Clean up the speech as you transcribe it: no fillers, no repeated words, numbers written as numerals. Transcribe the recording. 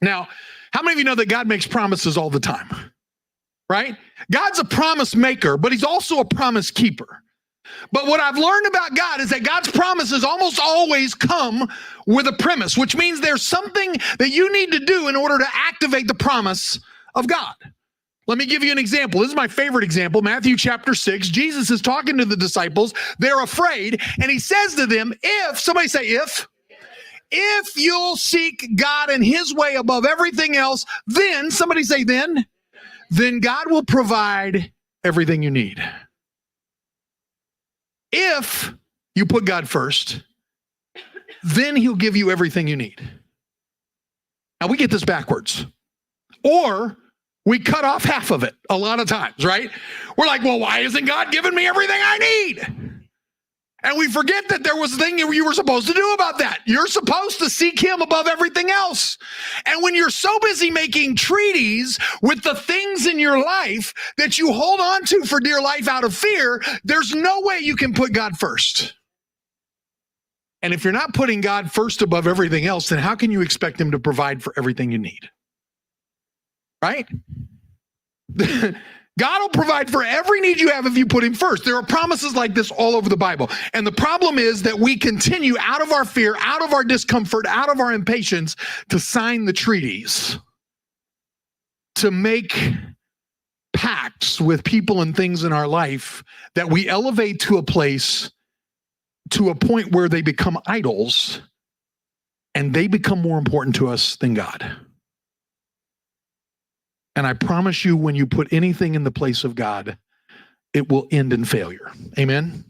Now, how many of you know that God makes promises all the time? Right? God's a promise maker, but he's also a promise keeper. But what I've learned about God is that God's promises almost always come with a premise, which means there's something that you need to do in order to activate the promise of God. Let me give you an example. This is my favorite example. Matthew chapter 6. Jesus is talking to the disciples. They're afraid, and he says to them, somebody say if you'll seek God and his way above everything else, then, somebody say then God will provide everything you need. If you put God first, then he'll give you everything you need. Now, we get this backwards. Or we cut off half of it a lot of times, right? We're like, well, why isn't God giving me everything I need? And we forget that there was a thing you were supposed to do about that. You're supposed to seek him above everything else. And when you're so busy making treaties with the things in your life that you hold on to for dear life out of fear, there's no way you can put God first. And if you're not putting God first above everything else, then how can you expect him to provide for everything you need? Right? God will provide for every need you have if you put him first. There are promises like this all over the Bible. And the problem is that we continue out of our fear, out of our discomfort, out of our impatience to sign the treaties, to make pacts with people and things in our life that we elevate to a place, to a point where they become idols and they become more important to us than God. And I promise you, when you put anything in the place of God, it will end in failure. Amen?